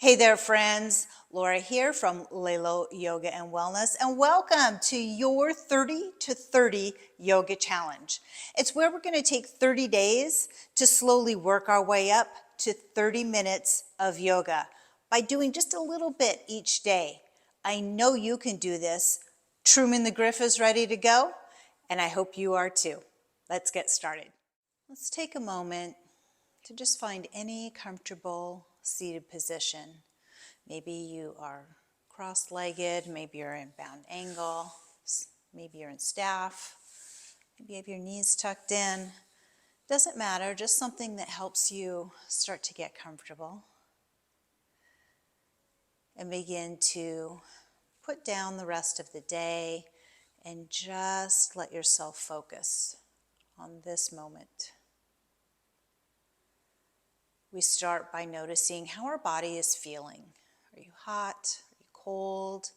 Hey there, friends. Laura here from Lelo Yoga and Wellness, and welcome to your 30 to 30 Yoga Challenge. It's where we're going to take 30 days to slowly work our way up to 30 minutes of yoga by doing just a little bit each day. I know you can do this. Truman the Griff is ready to go, and I hope you are too. Let's get started. Let's take a moment to just find any comfortable seated position. Maybe you are cross-legged, maybe you're in bound angle, maybe you're in staff, maybe you have your knees tucked in. Doesn't matter, just something that helps you start to get comfortable. And begin to put down the rest of the day and just let yourself focus on this moment. We start by noticing how our body is feeling. Are you hot? Are you cold?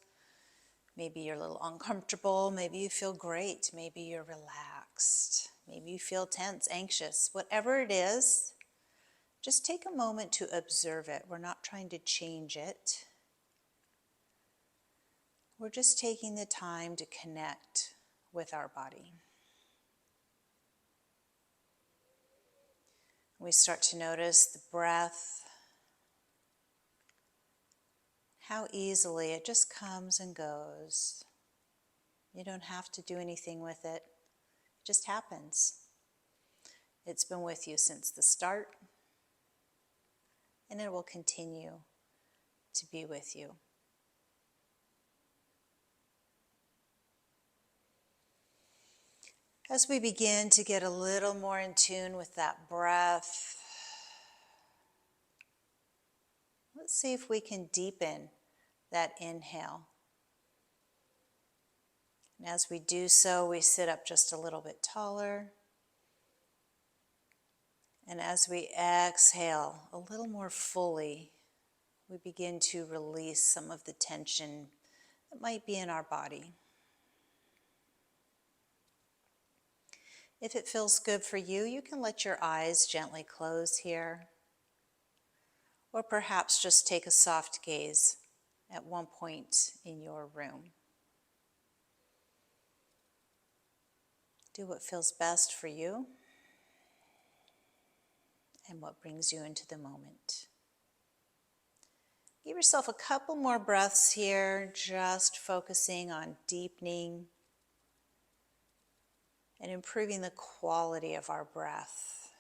Maybe you're a little uncomfortable. Maybe you feel great. Maybe you're relaxed. Maybe you feel tense, anxious. Whatever it is, just take a moment to observe it. We're not trying to change it. We're just taking the time to connect with our body. We start to notice the breath, how easily it just comes and goes. You don't have to do anything with it. It just happens. It's been with you since the start, and it will continue to be with you. As we begin to get a little more in tune with that breath, let's see if we can deepen that inhale. And as we do so, we sit up just a little bit taller. And as we exhale a little more fully, we begin to release some of the tension that might be in our body. If it feels good for you, you can let your eyes gently close here. Or perhaps just take a soft gaze at one point in your room. Do what feels best for you and what brings you into the moment. Give yourself a couple more breaths here, just focusing on deepening and improving the quality of our breath.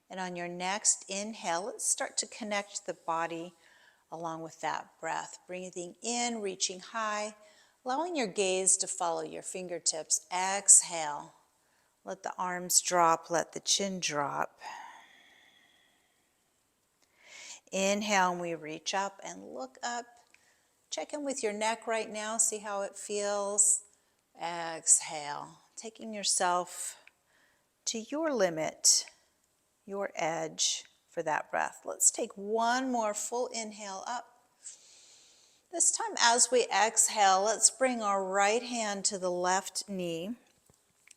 And on your next inhale, let's start to connect the body along with that breath. Breathing in, reaching high, allowing your gaze to follow your fingertips. Exhale. Let the arms drop, let the chin drop. Inhale, and we reach up and look up. Check in with your neck right now, see how it feels. Exhale, taking yourself to your limit, your edge for that breath. Let's take one more full inhale up. This time as we exhale, let's bring our right hand to the left knee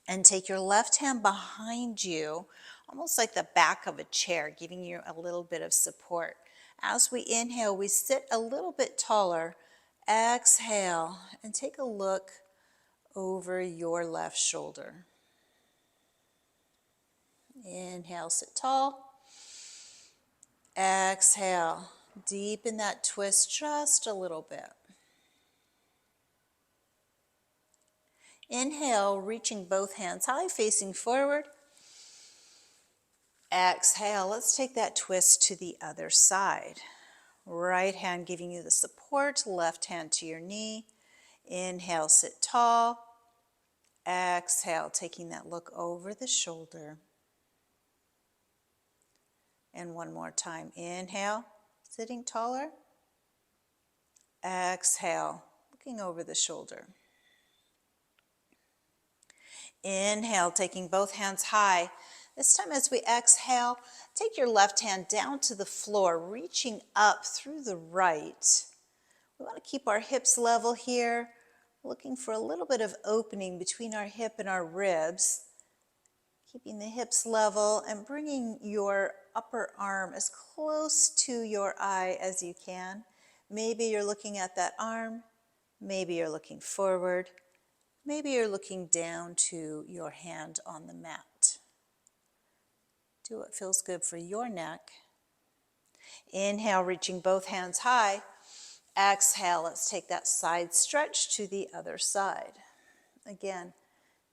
and take your left hand behind you, almost like the back of a chair, giving you a little bit of support. As we inhale, we sit a little bit taller. Exhale, and take a look over your left shoulder. Inhale, sit tall. Exhale, deepen that twist just a little bit. Inhale, reaching both hands high, facing forward. Exhale, let's take that twist to the other side. Right hand giving you the support, left hand to your knee. Inhale, sit tall. Exhale, taking that look over the shoulder. And one more time. Inhale, sitting taller. Exhale, looking over the shoulder. Inhale, taking both hands high. This time as we exhale, take your left hand down to the floor, reaching up through the right. We want to keep our hips level here, looking for a little bit of opening between our hip and our ribs. Keeping the hips level and bringing your upper arm as close to your eye as you can. Maybe you're looking at that arm. Maybe you're looking forward. Maybe you're looking down to your hand on the mat. Do what feels good for your neck. Inhale, reaching both hands high. Exhale, let's take that side stretch to the other side. Again,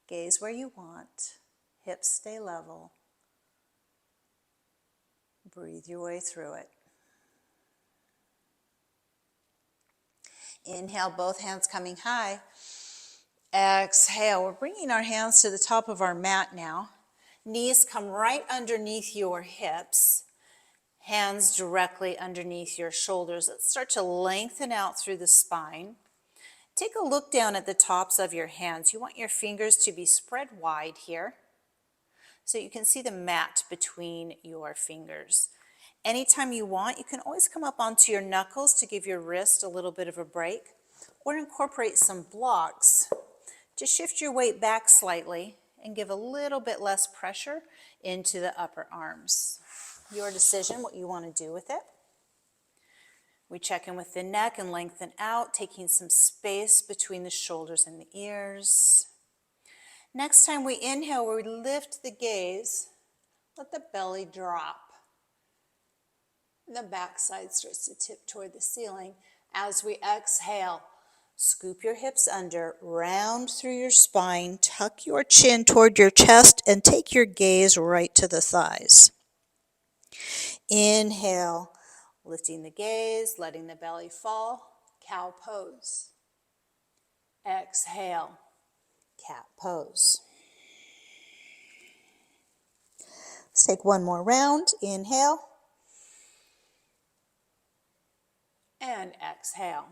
gaze where you want. Hips stay level. Breathe your way through it. Inhale, both hands coming high. Exhale, we're bringing our hands to the top of our mat now. Knees come right underneath your hips. Hands directly underneath your shoulders. Let's start to lengthen out through the spine. Take a look down at the tops of your hands. You want your fingers to be spread wide here, so you can see the mat between your fingers. Anytime you want, you can always come up onto your knuckles to give your wrist a little bit of a break, or incorporate some blocks to shift your weight back slightly and give a little bit less pressure into the upper arms. Your decision what you want to do with it. We check in with the neck and lengthen out, taking some space between the shoulders and the ears. Next time we inhale, we lift the gaze, let the belly drop. The backside starts to tip toward the ceiling. As we exhale, scoop your hips under, round through your spine, tuck your chin toward your chest, and take your gaze right to the thighs. Inhale, lifting the gaze, letting the belly fall, cow pose. Exhale, cat pose. Let's take one more round. Inhale. And exhale.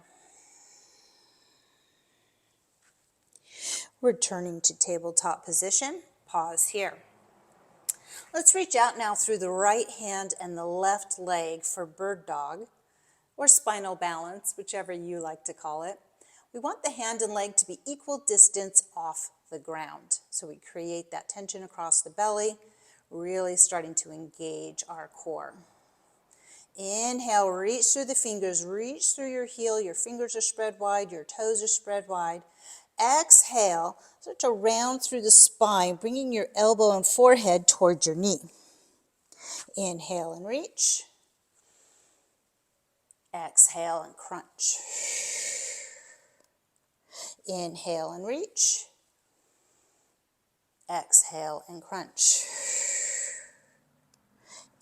Returning to tabletop position. Pause here. Let's reach out now through the right hand and the left leg for bird dog, or spinal balance, whichever you like to call it. We want the hand and leg to be equal distance off the ground. So we create that tension across the belly, really starting to engage our core. Inhale, reach through the fingers, reach through your heel, your fingers are spread wide, your toes are spread wide. Exhale, start to round through the spine, bringing your elbow and forehead towards your knee. Inhale and reach. Exhale and crunch. Inhale and reach. Exhale and crunch.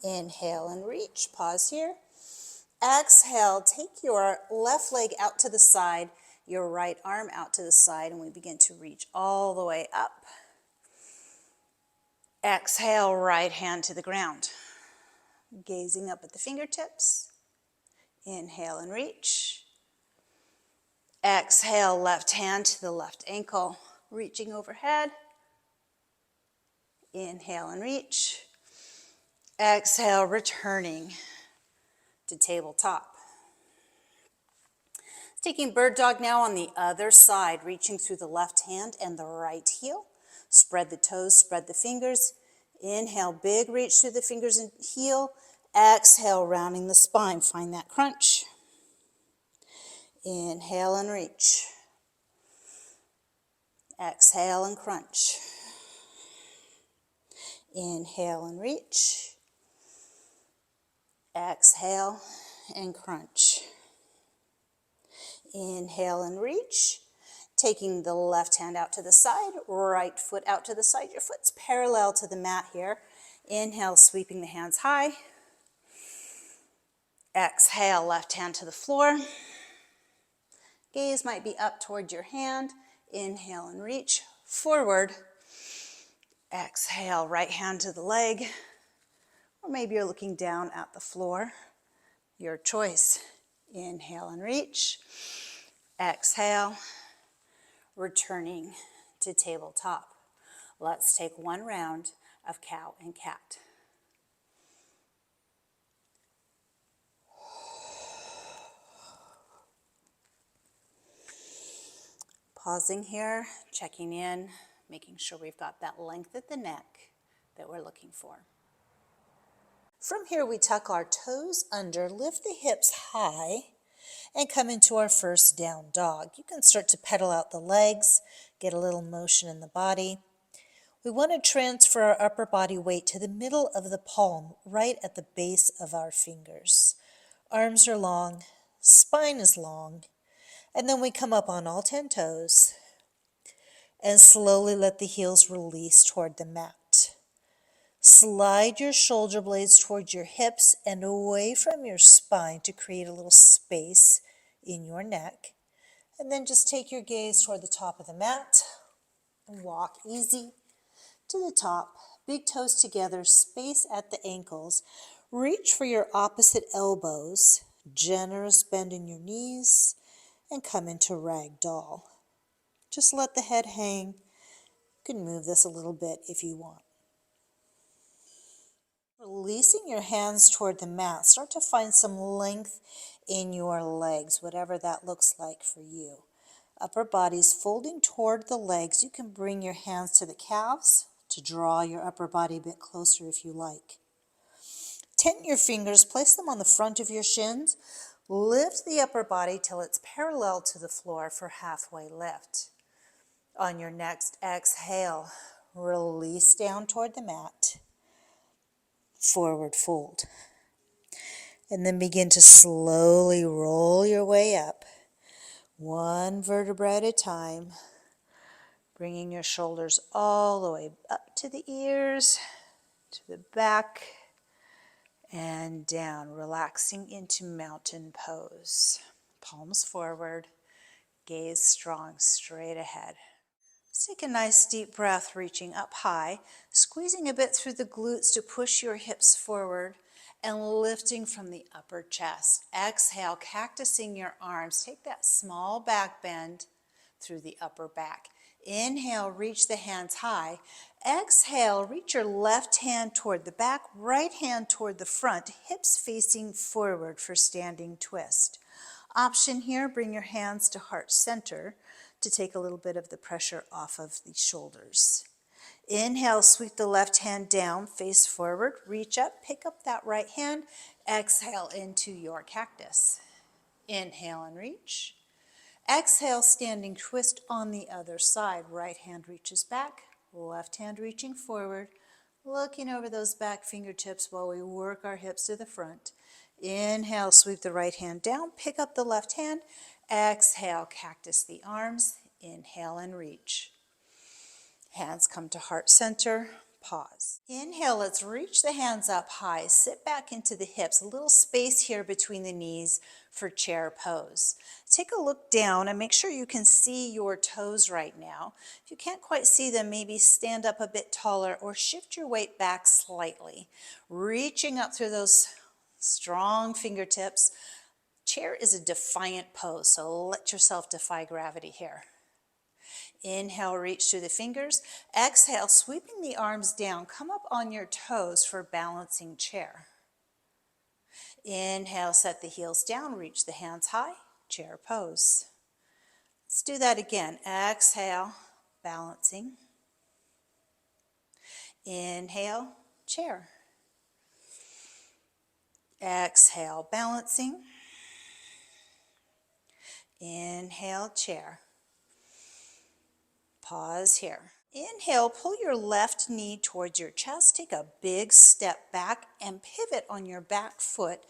Inhale and reach. Pause here. Exhale, take your left leg out to the side, your right arm out to the side, and we begin to reach all the way up. Exhale, right hand to the ground. Gazing up at the fingertips. Inhale and reach. Exhale, left hand to the left ankle, reaching overhead. Inhale and reach. Exhale, returning to tabletop. Taking bird dog now on the other side, reaching through the left hand and the right heel. Spread the toes, spread the fingers. Inhale, big reach through the fingers and heel. Exhale, rounding the spine. Find that crunch. Inhale and reach. Exhale and crunch. Inhale and reach. Exhale and crunch. Inhale and reach. Taking the left hand out to the side, right foot out to the side. Your foot's parallel to the mat here. Inhale, sweeping the hands high. Exhale, left hand to the floor. Gaze might be up toward your hand. Inhale and reach forward. Exhale, right hand to the leg. Or maybe you're looking down at the floor. Your choice. Inhale and reach. Exhale. Returning to tabletop. Let's take one round of cow and cat. Pausing here, checking in, making sure we've got that length at the neck that we're looking for. From here, we tuck our toes under, lift the hips high, and come into our first down dog. You can start to pedal out the legs, get a little motion in the body. We want to transfer our upper body weight to the middle of the palm, right at the base of our fingers. Arms are long, spine is long, and then we come up on all 10 toes and slowly let the heels release toward the mat. Slide your shoulder blades towards your hips and away from your spine to create a little space in your neck. And then just take your gaze toward the top of the mat and walk easy to the top. Big toes together, space at the ankles. Reach for your opposite elbows, generous bend in your knees, and come into ragdoll. Just let the head hang. You can move this a little bit if you want. Releasing your hands toward the mat, start to find some length in your legs, whatever that looks like for you. Upper body's folding toward the legs. You can bring your hands to the calves to draw your upper body a bit closer if you like. Tent your fingers, place them on the front of your shins. Lift the upper body till it's parallel to the floor for halfway lift. On your next exhale, release down toward the mat. Forward fold. And then begin to slowly roll your way up, one vertebra at a time, bringing your shoulders all the way up to the ears, to the back, and down, relaxing into mountain pose. Palms forward, gaze strong, straight ahead. Let's take a nice deep breath, reaching up high, squeezing a bit through the glutes to push your hips forward and lifting from the upper chest. Exhale, cactusing your arms. Take that small back bend through the upper back. Inhale, reach the hands high. Exhale, reach your left hand toward the back, right hand toward the front, hips facing forward for standing twist. Option here, bring your hands to heart center to take a little bit of the pressure off of the shoulders. Inhale, sweep the left hand down, face forward, reach up, pick up that right hand. Exhale into your cactus. Inhale and reach. Exhale, standing twist on the other side. Right hand reaches back, left hand reaching forward, looking over those back fingertips while we work our hips to the front. Inhale, sweep the right hand down, pick up the left hand. Exhale, cactus the arms. Inhale and reach. Hands come to heart center, pause. Inhale, let's reach the hands up high, sit back into the hips, a little space here between the knees for chair pose. Take a look down and make sure you can see your toes right now. If you can't quite see them, maybe stand up a bit taller or shift your weight back slightly. Reaching up through those strong fingertips. Chair is a defiant pose, so let yourself defy gravity here. Inhale, reach through the fingers. Exhale, sweeping the arms down. Come up on your toes for balancing chair. Inhale, set the heels down. Reach the hands high. Chair pose. Let's do that again. Exhale, balancing. Inhale, chair. Exhale, balancing. Inhale, chair. Pause here. Inhale, pull your left knee towards your chest. Take a big step back and pivot on your back foot,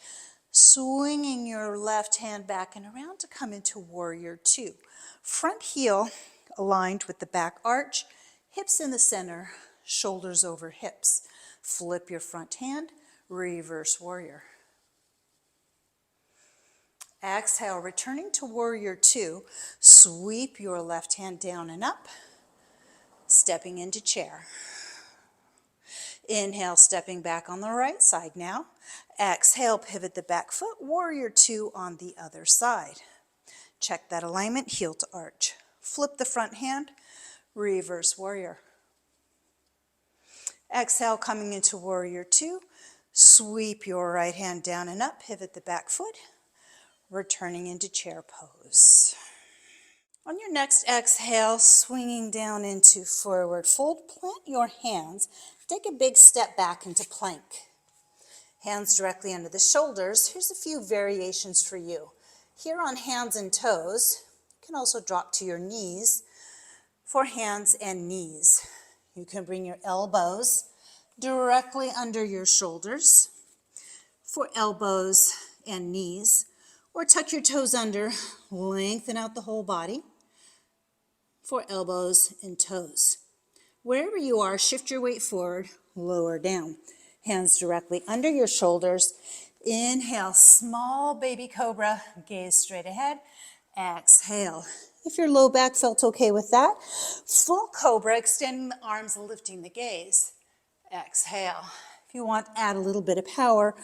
swinging your left hand back and around to come into warrior two. Front heel aligned with the back arch, hips in the center, shoulders over hips. Flip your front hand, reverse warrior. Exhale, returning to warrior two, sweep your left hand down and up. Stepping into chair. Inhale, stepping back on the right side now. Exhale, pivot the back foot, warrior two on the other side. Check that alignment, heel to arch. Flip the front hand, reverse warrior. Exhale, coming into warrior two, sweep your right hand down and up, pivot the back foot, returning into chair pose. On your next exhale, swinging down into forward fold, plant your hands. Take a big step back into plank. Hands directly under the shoulders. Here's a few variations for you. Here on hands and toes, you can also drop to your knees for hands and knees. You can bring your elbows directly under your shoulders for elbows and knees, or tuck your toes under, lengthen out the whole body for elbows and toes. Wherever you are, shift your weight forward, lower down. Hands directly under your shoulders. Inhale, small baby cobra, gaze straight ahead. Exhale. If your low back felt okay with that, full cobra, extending the arms, lifting the gaze. Exhale. If you want, add a little bit of power.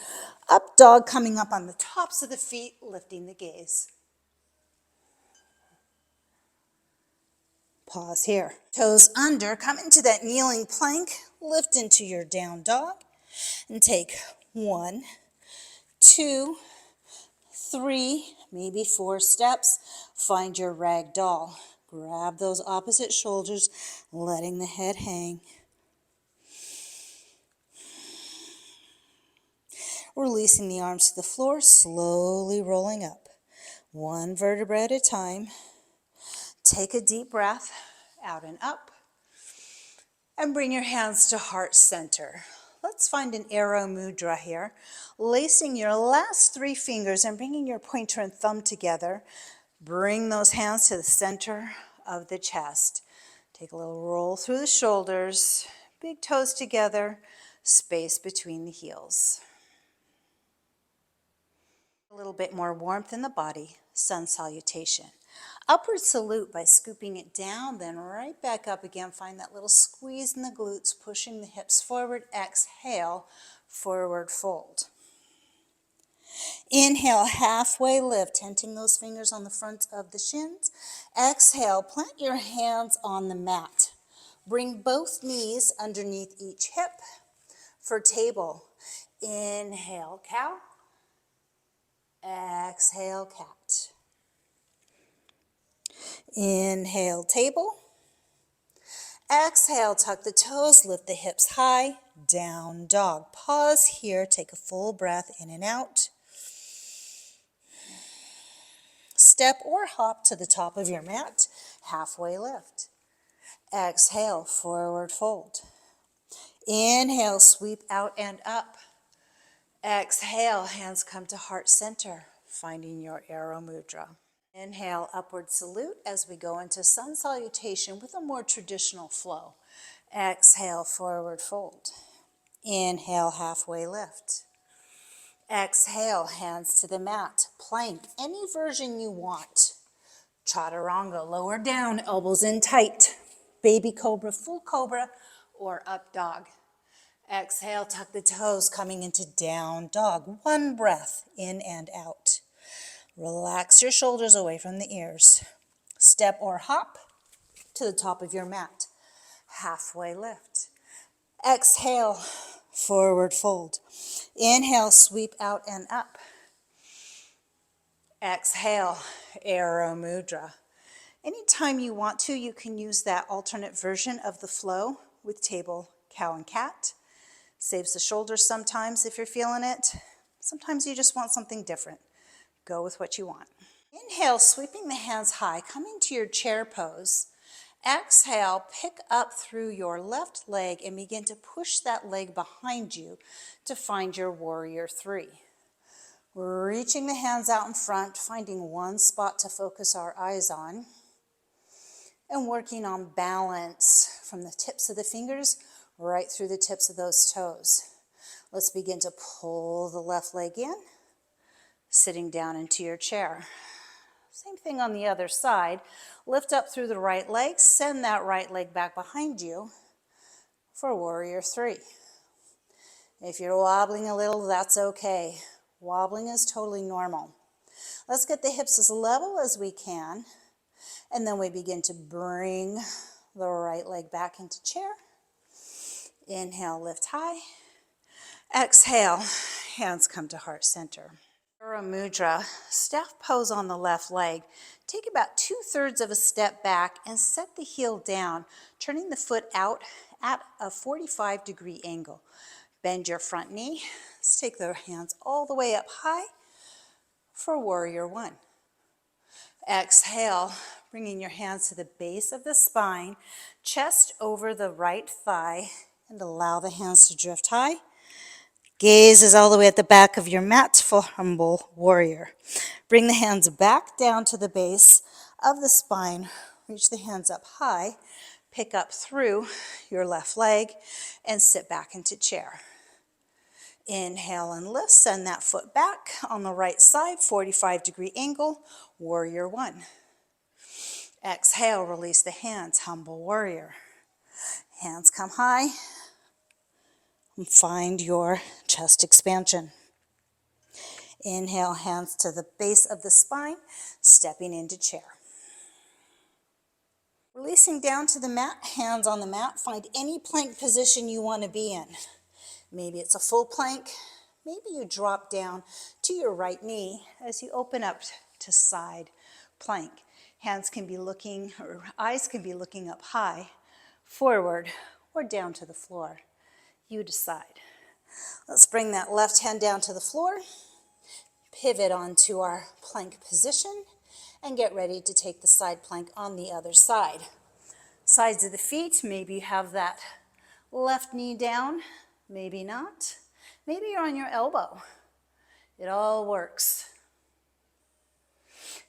Up dog, coming up on the tops of the feet, lifting the gaze. Pause here. Toes under, come into that kneeling plank, lift into your down dog, and take 1, 2, 3, maybe 4 steps. Find your rag doll. Grab those opposite shoulders, letting the head hang. Releasing the arms to the floor, slowly rolling up. 1 vertebra at a time. Take a deep breath, out and up. And bring your hands to heart center. Let's find an arrow mudra here. Lacing your last 3 fingers and bringing your pointer and thumb together. Bring those hands to the center of the chest. Take a little roll through the shoulders, big toes together, space between the heels. A little bit more warmth in the body, sun salutation. Upward salute by scooping it down, then right back up again. Find that little squeeze in the glutes, pushing the hips forward. Exhale, forward fold. Inhale, halfway lift, tenting those fingers on the front of the shins. Exhale, plant your hands on the mat. Bring both knees underneath each hip for table. Inhale, cow. Exhale, cat. Inhale, table. Exhale, tuck the toes, lift the hips high, down dog. Pause here, take a full breath in and out. Step or hop to the top of your mat, halfway lift. Exhale, forward fold. Inhale, sweep out and up. Exhale, hands come to heart center, finding your arrow mudra. Inhale, upward salute as we go into sun salutation with a more traditional flow. Exhale, forward fold. Inhale, halfway lift. Exhale, hands to the mat. Plank, any version you want. Chaturanga, lower down, elbows in tight. Baby cobra, full cobra, or up dog. Exhale, tuck the toes, coming into down dog. 1 breath, in and out. Relax your shoulders away from the ears. Step or hop to the top of your mat. Halfway lift. Exhale, forward fold. Inhale, sweep out and up. Exhale, arrow mudra. Anytime you want to, you can use that alternate version of the flow with table, cow, and cat. Saves the shoulders sometimes if you're feeling it. Sometimes you just want something different. Go with what you want. Inhale, sweeping the hands high, coming to your chair pose. Exhale, pick up through your left leg and begin to push that leg behind you to find your warrior 3. Reaching the hands out in front, finding one spot to focus our eyes on, and working on balance from the tips of the fingers right through the tips of those toes. Let's begin to pull the left leg in, sitting down into your chair. Same thing on the other side. Lift up through the right leg, send that right leg back behind you for warrior 3. If you're wobbling a little, that's okay. Wobbling is totally normal. Let's get the hips as level as we can, and then we begin to bring the right leg back into chair. Inhale, lift high. Exhale, hands come to heart center. Ura Mudra, staff pose on the left leg. Take about 2/3 of a step back and set the heel down, turning the foot out at a 45-degree angle. Bend your front knee. Let's take the hands all the way up high for Warrior One. Exhale, bringing your hands to the base of the spine, chest over the right thigh, and allow the hands to drift high. Gaze is all the way at the back of your mat for Humble Warrior. Bring the hands back down to the base of the spine. Reach the hands up high. Pick up through your left leg and sit back into chair. Inhale and lift. Send that foot back on the right side, 45-degree angle, Warrior One. Exhale, release the hands, Humble Warrior. Hands come high and find your chest expansion. Inhale, hands to the base of the spine, stepping into chair. Releasing down to the mat, hands on the mat. Find any plank position you want to be in. Maybe it's a full plank. Maybe you drop down to your right knee as you open up to side plank. Hands can be looking, or eyes can be looking up high, forward, or down to the floor. You decide. Let's bring that left hand down to the floor. Pivot onto our plank position and get ready to take the side plank on the other side. Sides of the feet, maybe you have that left knee down, maybe not. Maybe you're on your elbow. It all works.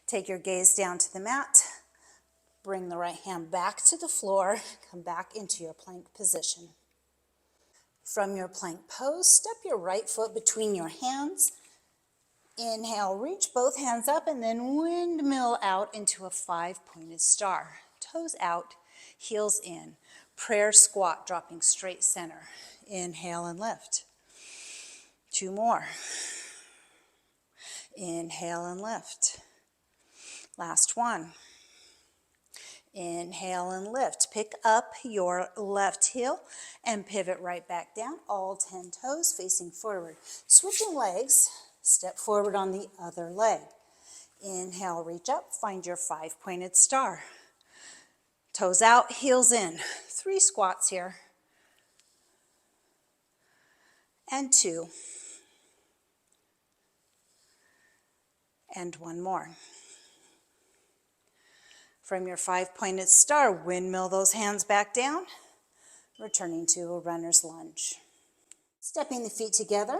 Take your gaze down to the mat. Bring the right hand back to the floor. Come back into your plank position. From your plank pose, step your right foot between your hands. Inhale, reach both hands up and then windmill out into a 5-pointed star. Toes out, heels in. Prayer squat, dropping straight center. Inhale and lift. 2 more. Inhale and lift. Last one. Inhale and lift. Pick up your left heel and pivot right back down. All 10 toes facing forward. Switching legs. Step forward on the other leg. Inhale, reach up, find your 5-pointed star. Toes out, heels in. 3 squats here. And 2. And 1 more. From your 5-pointed star, windmill those hands back down, returning to a runner's lunge. Stepping the feet together,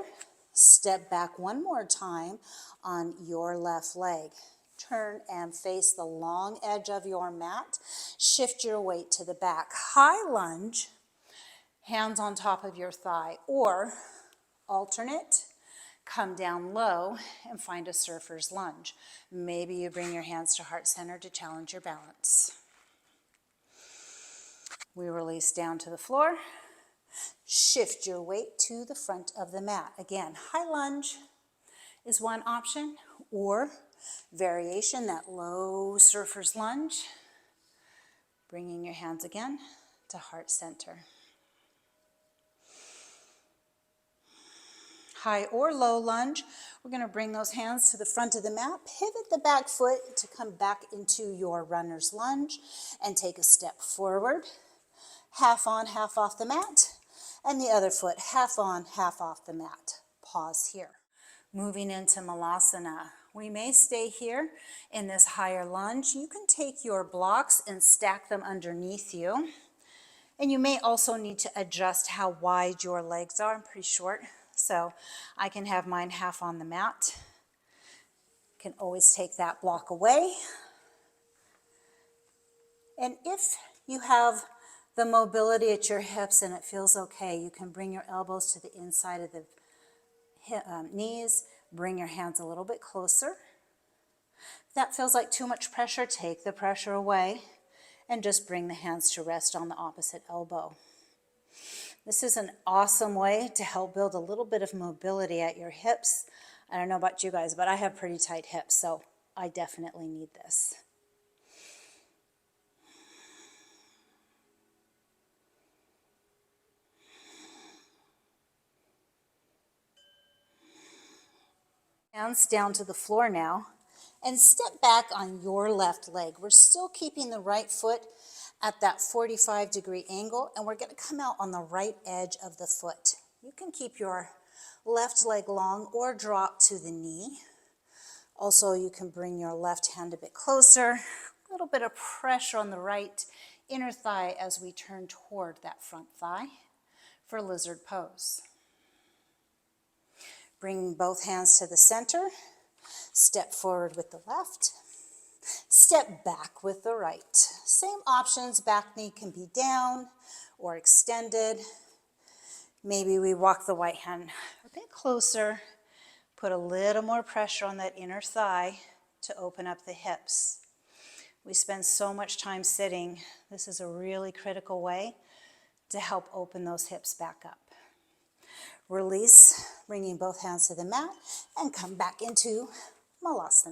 step back one more time on your left leg. Turn and face the long edge of your mat. Shift your weight to the back. High lunge, hands on top of your thigh, or alternate, come down low and find a surfer's lunge. Maybe you bring your hands to heart center to challenge your balance. We release down to the floor. Shift your weight to the front of the mat. Again, high lunge is one option, or variation, that low surfer's lunge. Bringing your hands again to heart center. High or low lunge, we're going to bring those hands to the front of the mat, pivot the back foot to come back into your runner's lunge, and take a step forward, half on, half off the mat, and the other foot half on, half off the mat. Pause here. Moving into Malasana. We may stay here in this higher lunge. You can take your blocks and stack them underneath you. And you may also need to adjust how wide your legs are. I'm pretty short, so I can have mine half on the mat. Can always take that block away. And if you have the mobility at your hips and it feels okay, you can bring your elbows to the inside of the knees, bring your hands a little bit closer. If that feels like too much pressure, take the pressure away and just bring the hands to rest on the opposite elbow. This is an awesome way to help build a little bit of mobility at your hips. I don't know about you guys, but I have pretty tight hips, so I definitely need this. hands down to the floor now and step back on your left leg. We're still keeping the right foot at that 45-degree angle, and we're going to come out on the right edge of the foot. You can keep your left leg long or drop to the knee. Also, you can bring your left hand a bit closer, a little bit of pressure on the right inner thigh as we turn toward that front thigh for lizard pose. Bringing both hands to the center, step forward with the left, step back with the right. Same options, back knee can be down or extended. Maybe we walk the right hand a bit closer, put a little more pressure on that inner thigh to open up the hips. We spend so much time sitting. This is a really critical way to help open those hips back up. Release, bringing both hands to the mat, and come back into Malasana.